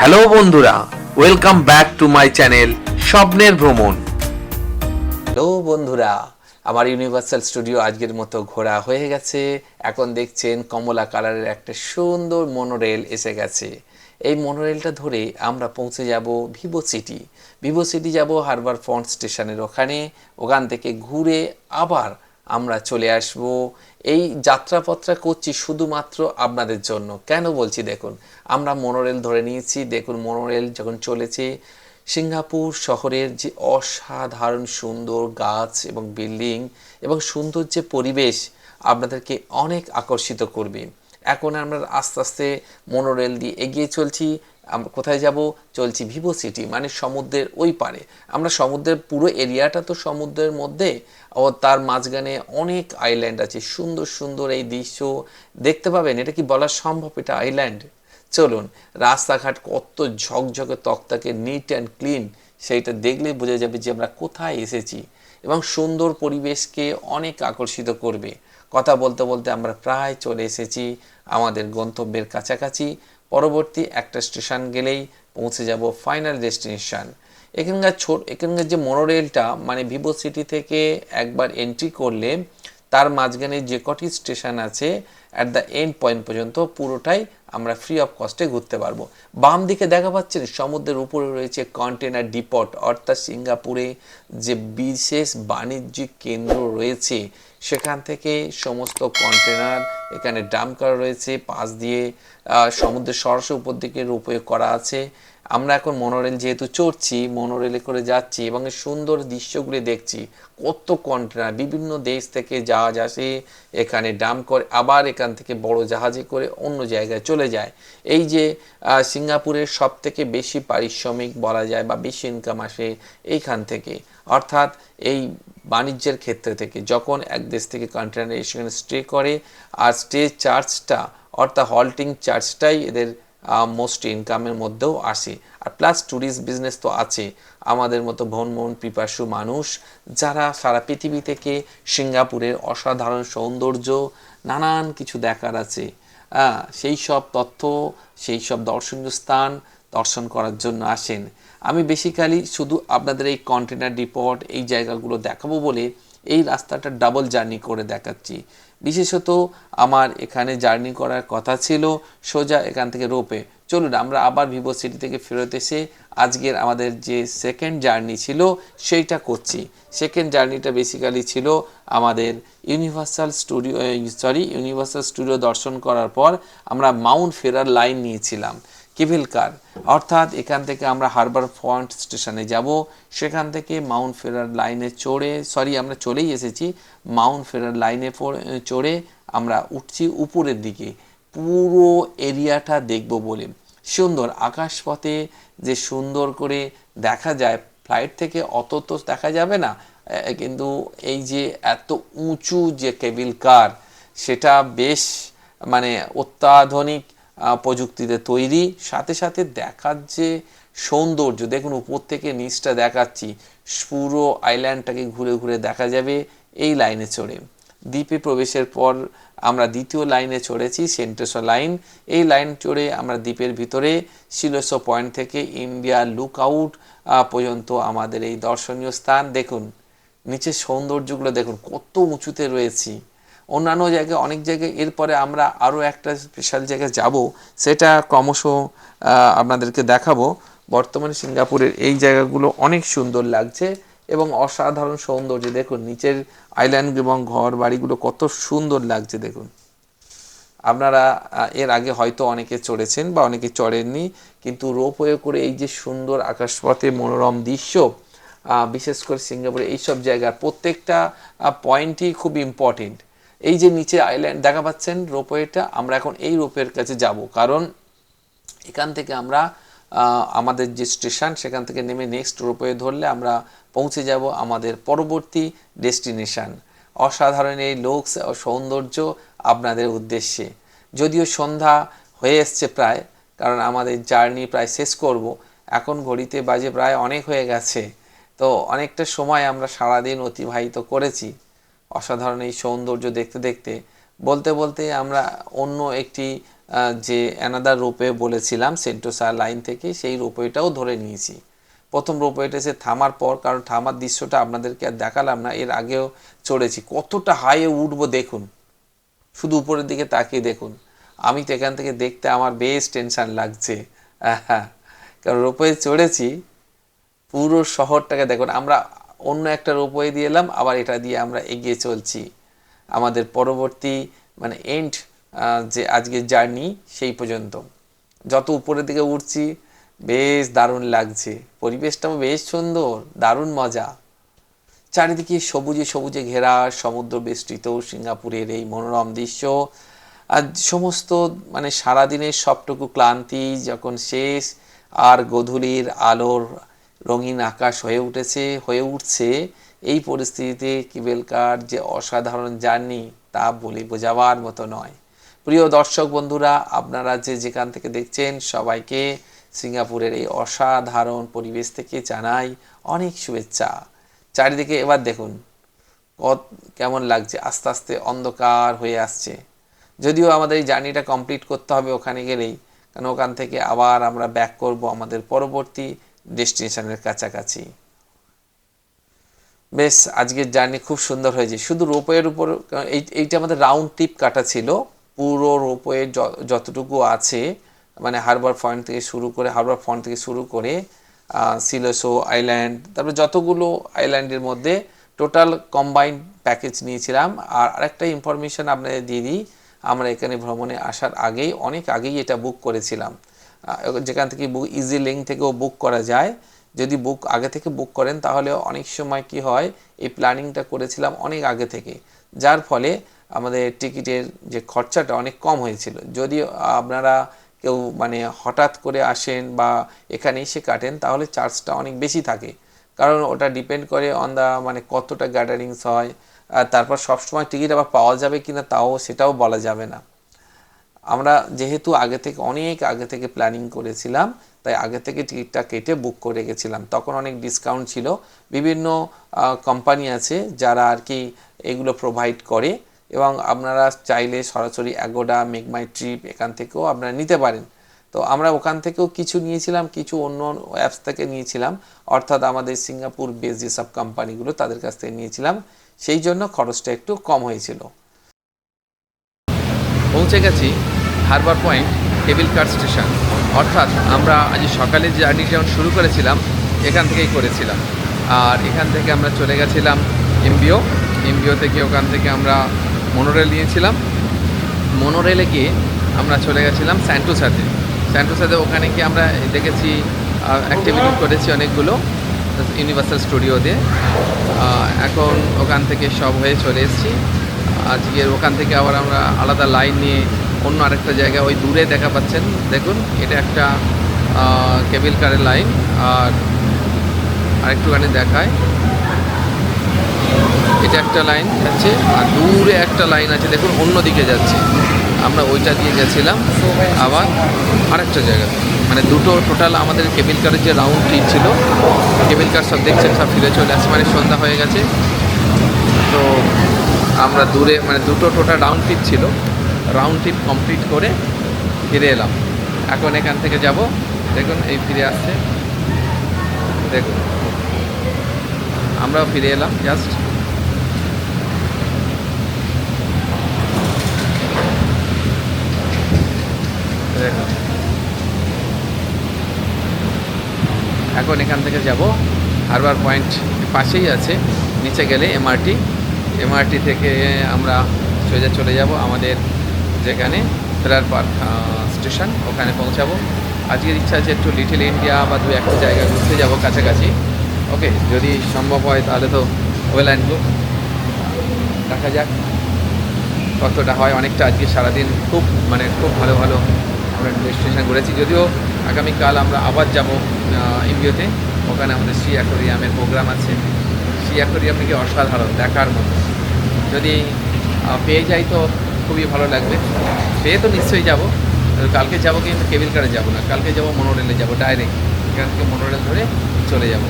Hello বন্ধুরা, welcome back to my channel স্বপ্নের ভ্রমণ। হ্যালো বন্ধুরা, আমার ইউনিভার্সাল স্টুডিও আজকের মতো ঘোরা হয়ে গেছে। এখন দেখছেন কমলা কালারের একটা সুন্দর মনোরেল এসে গেছে। এই মনোরেলটা ধরে আমরা পৌঁছে যাব ভিভো সিটি যাব হারবার ফ্রন্ট স্টেশনের ওখান থেকে ঘুরে আবার আমরা চলে আসব। এই যাত্রাপত্রা করছি শুধুমাত্র আপনাদের জন্য। কেন বলছি দেখুন, আমরা মনোরেল ধরে নিয়েছি। দেখুন মনোরেল যখন চলেছে, সিঙ্গাপুর শহরের যে অসাধারণ সুন্দর গাছ এবং বিল্ডিং এবং সুন্দর যে পরিবেশ আপনাদেরকে অনেক আকর্ষিত করবে। এখন আমরা আস্তে আস্তে মনোরেল দিয়ে এগিয়ে চলছি। আমরা কোথায় যাব? চলছি ভিভো সিটি, মানে সমুদ্রের ওই পারে। আমরা সমুদ্রের পুরো এরিয়াটা তো সমুদ্রের মধ্যে, ও তার মাঝখানে অনেক আইল্যান্ড আছে। সুন্দর সুন্দর এই দৃশ্য দেখতে পাবেন। এটা কি বলা সম্ভব এটা আইল্যান্ড? চলুন, রাস্তাঘাট কত ঝকঝকে তকতাকে, নিট অ্যান্ড ক্লিন, সেইটা দেখলে বোঝা যাবে যে আমরা কোথায় এসেছি এবং সুন্দর পরিবেশকে অনেক আকর্ষিত করবে। কথা বলতে বলতে আমরা প্রায় চলে এসেছি আমাদের গন্তব্যের কাছাকাছি। পরবর্তী একটা স্টেশন গেলেই পৌঁছে যাব ফাইনাল ডেস্টিনেশন। এখানকার যে মনোরেলটা, মানে ভিভো সিটি থেকে একবার এন্ট্রি করলে তার মাঝখানে যে কটি স্টেশন আছে অ্যাট দ্য এন্ড পয়েন্ট পর্যন্ত পুরোটাই আমরা ফ্রি অফ কস্টে ঘুরতে পারবো। বাম দিকে দেখা পাচ্ছেন সমুদ্রের উপরে রয়েছে কন্টেনার ডিপট, অর্থাৎ সিঙ্গাপুরে যে বিশেষ বাণিজ্যিক কেন্দ্র রয়েছে সেখান থেকে সমস্ত কন্টেনার এখানে ডাম্প করা রয়েছে। পাশ দিয়ে সমুদ্রের সরাসরি উপর দিকে রূপে করা আছে। আমরা এখন মনোরেল যেহেতু চড়ছি, মনোরেলে করে যাচ্ছি এবং এই সুন্দর দৃশ্যগুলি দেখছি। কত কন্টেনার বিভিন্ন দেশ থেকে জাহাজ আসে, এখানে ডাম্প করে, আবার এখান থেকে বড় জাহাজে করে অন্য জায়গায় চলে যায়। এই যে সিঙ্গাপুরের সব থেকে বেশি পারিশ্রমিক বলা যায় বা বেশি ইনকাম আসে এইখান থেকে, অর্থাৎ এই বাণিজ্যের ক্ষেত্রে থেকে। যখন এক দেশ থেকে কন্টেনার সেখানে স্টে করে, আর স্টে চার্জটা অর্থাৎ হল্টিং চার্জটাই এদের মোস্ট ইনকামের মধ্যেও আসে। আর প্লাস ট্যুরিস্ট বিজনেস তো আছে। আমাদের মতো ভ্রমণ পিপাসু মানুষ যারা সারা পৃথিবী থেকে সিঙ্গাপুরের অসাধারণ সৌন্দর্য, নানান কিছু দেখার আছে, সেই সব তথ্য, সেই সব দর্শনীয় স্থান দর্শন করার জন্য আসেন। আমি বেসিক্যালি শুধু আপনাদের এই কন্টেনার ডিপট এই জায়গাগুলো দেখাবো বলে এই রাস্তাটা ডাবল জার্নি করে দেখাচ্ছি। বিশেষত আমার এখানে জার্নি করার কথা ছিল সোজা এখান থেকে রোপে। চলুন আমরা আবার ভিভো সিটি থেকে ফেরত এসে আজকের আমাদের যে সেকেন্ড জার্নি ছিল সেইটা করছি। সেকেন্ড জার্নিটা বেসিক্যালি ছিল আমাদের ইউনিভার্সাল স্টুডিও দর্শন করার পর আমরা মাউন্ট ফেরার লাইন নিয়েছিলাম, কেবল কার। অর্থাৎ এখান থেকে আমরা হারবার ফ্রন্ট স্টেশনে যাব, সেখান থেকে মাউন্ট ফেরার লাইনে চড়ে, আমরা চলেই এসেছি। মাউন্ট ফেরার লাইনে চড়ে আমরা উঠছি উপরের দিকে পুরো এরিয়াটা দেখব বলে। সুন্দর আকাশপথে যে সুন্দর করে দেখা যায়, ফ্লাইট থেকে অত তো দেখা যাবে না, কিন্তু এই যে এত উঁচু যে কেবল কার, সেটা বেশ মানে অত্যাধুনিক প্রযুক্তিতে তৈরি। সাথে সাথে দেখার যে সৌন্দর্য দেখুন, উপর থেকে নিচটা দেখাচ্ছি, পুরো আইল্যান্ডটাকে ঘুরে ঘুরে দেখা যাবে এই লাইনে চড়ে। দ্বীপে প্রবেশের পর আমরা দ্বিতীয় লাইনে চড়েছি, সেন্টোসা লাইন। এই লাইন চড়ে আমরা দ্বীপের ভিতরে সিলোসো পয়েন্ট থেকে ইন্ডিয়া লুক আউট পর্যন্ত আমাদের এই দর্শনীয় স্থান। দেখুন নিচের সৌন্দর্যগুলো দেখুন, কত উঁচুতে রয়েছি। অন্যান্য জায়গায়, অনেক জায়গায়, এরপরে আমরা আরও একটা স্পেশাল জায়গায় যাব, সেটা ক্রমশ আপনাদেরকে দেখাবো। বর্তমানে সিঙ্গাপুরের এই জায়গাগুলো অনেক সুন্দর লাগছে এবং অসাধারণ সৌন্দর্য। দেখুন নিচের আইল্যান্ড এবং ঘর বাড়িগুলো কত সুন্দর লাগছে। দেখুন আপনারা এর আগে হয়তো অনেকে চড়েছেন বা অনেকে চড়েননি, কিন্তু রোপওয়ে করে এই যে সুন্দর আকাশপথে মনোরম দৃশ্য, বিশেষ করে সিঙ্গাপুরে এইসব জায়গার প্রত্যেকটা পয়েন্টই খুব ইম্পর্টেন্ট। এই যে নিচে আইল্যান্ড দেখা পাচ্ছেন রোপওয়েটা, আমরা এখন এই রোপওয়ের কাছে যাব, কারণ এখান থেকে আমরা আমাদের যে স্টেশন সেখান থেকে নেমে নেক্সট রোপওয়ে ধরলে আমরা পৌঁছে যাব আমাদের পরবর্তী ডেস্টিনেশন। অসাধারণ এই লুকস ও সৌন্দর্য আপনাদের উদ্দেশ্যে। যদিও সন্ধ্যা হয়ে এসছে প্রায়, কারণ আমাদের জার্নি প্রায় শেষ করব। এখন ঘড়িতে বাজে প্রায় অনেক হয়ে গেছে। তো অনেকটা সময় আমরা সারাদিন অতিবাহিত করেছি অসাধারণ এই সৌন্দর্য দেখতে দেখতে। বলতে বলতে আমরা অন্য একটি যে অ্যানাদার রোপওয়ে বলেছিলাম সেন্টোসা লাইন থেকে, সেই রোপওয়েটাও ধরে নিয়েছি। প্রথম রোপওয়েটা এসে থামার পর, কারণ থামার দৃশ্যটা আপনাদেরকে আর দেখালাম না, এর আগেও চড়েছি, কতটা হাইয়ে উঠবো দেখুন, শুধু উপরের দিকে তাকিয়ে দেখুন। আমি তো এখান থেকে দেখতে আমার বেশ টেনশান লাগছে, হ্যাঁ, কারণ রোপওয়ে চড়েছি, পুরো শহরটাকে দেখুন। আমরা অন্য একটা রোপওয়ে দিয়ে এলাম, আবার এটা দিয়ে আমরা এগিয়ে চলছি আমাদের পরবর্তী মানে এন্ড যে আজকের জার্নি সেই পর্যন্ত। যত উপরের দিকে উঠছি বেশ দারুণ লাগছে, পরিবেশটাও বেশ সুন্দর, দারুণ মজা। চারিদিকে সবুজে সবুজে ঘেরা সমুদ্র বেষ্টিত সিঙ্গাপুরের এই মনোরম দৃশ্য, আর সমস্ত মানে সারাদিনের সবটুকু ক্লান্তি যখন শেষ, আর গোধূলির আলোর রঙিন আকাশ হয়ে উঠছে, এই পরিস্থিতিতে কেবল কার যে অসাধারণ জার্নি তা বলে বোঝাবার মতো নয়। প্রিয় দর্শক বন্ধুরা, আপনারা যেখান থেকে দেখছেন সবাইকে সিঙ্গাপুরের এই অসাধারণ পরিবেশ থেকে জানাই অনেক শুভেচ্ছা। চারিদিকে এবার দেখুন কেমন লাগছে, আস্তে আস্তে অন্ধকার হয়ে আসছে। যদিও আমাদের এই জার্নিটা কমপ্লিট করতে হবে ওখানে গেলেই, কারণ ওখান থেকে আবার আমরা ব্যাক করব আমাদের পরবর্তী ডেস্টিনেশনের কাছাকাছি। বেশ, আজকের জার্নি খুব সুন্দর হয়েছে। শুধু রোপওয়ের উপর এইটা আমাদের রাউন্ড ট্রিপ কাটা ছিল। পুরো রোপওয়ে যতটুকু আছে মানে হারবার ফ্রন্ট থেকে শুরু করে সিলোসো আইল্যান্ড, তারপরে যতগুলো আইল্যান্ডের মধ্যে টোটাল কম্বাইন্ড প্যাকেজ নিয়েছিলাম। আর আরেকটা ইনফরমেশান আপনাদের দিয়ে দিই, আমরা এখানে ভ্রমণে আসার অনেক আগেই এটা বুক করেছিলাম। যেখান থেকে ইজি লিঙ্ক থেকেও বুক করা যায়। যদি আগে থেকে বুক করেন তাহলে অনেক সময় কি হয়, এই প্ল্যানিংটা করেছিলাম অনেক আগে থেকে, যার ফলে আমাদের টিকিটের যে খরচাটা অনেক কম হয়েছিল। যদি আপনারা কেউ মানে হঠাৎ করে আসেন বা এখানে এসে কাটেন তাহলে চার্জটা অনেক বেশি থাকে, কারণ ওটা ডিপেন্ড করে অন দা মানে কতটা গ্যাদারিংস হয়, আর তারপর সবসময় টিকিট আবার পাওয়া যাবে কিনা সেটাও বলা যাবে না। আমরা যেহেতু অনেক আগে থেকে প্ল্যানিং করেছিলাম, তাই আগে থেকে টিকিটটা কেটে বুক করে গেছিলাম। তখন অনেক ডিসকাউন্ট ছিল, বিভিন্ন কোম্পানি আছে যারা আর কি এগুলো প্রোভাইড করে, এবং আপনারা চাইলে সরাসরি অ্যাগোডা, মেক মাই ট্রিপ এখান থেকেও আপনারা নিতে পারেন। তো আমরা ওখান থেকেও কিছু নিয়েছিলাম, কিছু অন্য অ্যাপস থেকে নিয়েছিলাম, অর্থাৎ আমাদের সিঙ্গাপুর বেস যেসব কোম্পানিগুলো তাদের কাছ থেকে নিয়েছিলাম, সেই জন্য খরচটা একটু কম হয়েছিল। পৌঁছে গেছি হারবার পয়েন্ট কেবল কার স্টেশন। অর্থাৎ আমরা আজ সকালে যে জার্নি যেমন শুরু করেছিলাম এখান থেকেই করেছিলাম, আর এখান থেকে আমরা চলে গেছিলাম এমবিও থেকে ওখান থেকে আমরা মনোরেল নিয়েছিলাম। মনোরেলে গিয়ে আমরা চলে গেছিলাম স্যান্টোসাতে। ওখানে গিয়ে আমরা দেখেছি অ্যাক্টিভিটি করেছি অনেকগুলো ইউনিভার্সাল স্টুডিওতে। এখন ওখান থেকে সব হয়ে চলে এসেছি। আজকে ওখান থেকে আবার আমরা আলাদা লাইন নিয়ে অন্য আরেকটা জায়গায়, ওই দূরে দেখা পাচ্ছেন দেখুন, এটা একটা কেবল কারের লাইন। আর আরেকটুখানি দেখায়, এটা একটা লাইন যাচ্ছে, আর দূরে একটা লাইন আছে দেখুন অন্য দিকে যাচ্ছে। আমরা ওইটা দিয়ে গেছিলাম আবার আরেকটা জায়গা, মানে দুটো টোটাল আমাদের কেবল কারের যে রাউন্ড ট্রিপ ছিল, কেবল কার সব দেখছেন সব ফিরে চলে আসছে, মানে সন্ধ্যা হয়ে গেছে। তো আমরা দূরে মানে দুটো টোটাল রাউন্ড ট্রিপ ছিল, রাউন্ড ট্রিপ কমপ্লিট করে ফিরে এলাম। এখন এখান থেকে যাব, দেখুন এই ফিরে আসছে, দেখুন আমরাও ফিরে এলাম জাস্ট। দেখুন এখন এখান থেকে যাব হারবার পয়েন্ট পাশেই আছে, নিচে গেলে এমআরটি থেকে আমরা সোজা চলে যাব আমাদের যেখানে ফেরার পার্ক স্টেশন, ওখানে পৌঁছাবো। আজকের ইচ্ছা আছে একটু লিটল ইন্ডিয়া বা দু একটা জায়গা ঘুরতে যাব কাছাকাছি। ওকে, যদি সম্ভব হয় তাহলে তো ওয়েল অ্যান্ড গুড, দেখা যাক কতটা হয়। অনেকটা আজকে সারাদিন খুব ভালো আমরা ডেস্টিনেশন ঘুরেছি। যদিও আগামীকাল আমরা আবার যাব এমবিওতে, ওখানে আমাদের সি অ্যাকোয়ারিয়ামের প্রোগ্রাম আছে। সি অ্যাকোয়ারিয়াম নাকি অসাধারণ, দেখার মতো। যদি পেয়ে যাই তো খুবই ভালো লাগবে, পেয়ে তো নিশ্চয়ই যাব। কালকে যাব কিন্তু কেবল কারে যাব না, কালকে যাব মনোরেলে যাব, ডাইরেক্ট এখান থেকে মনোরেল ধরে চলে যাব।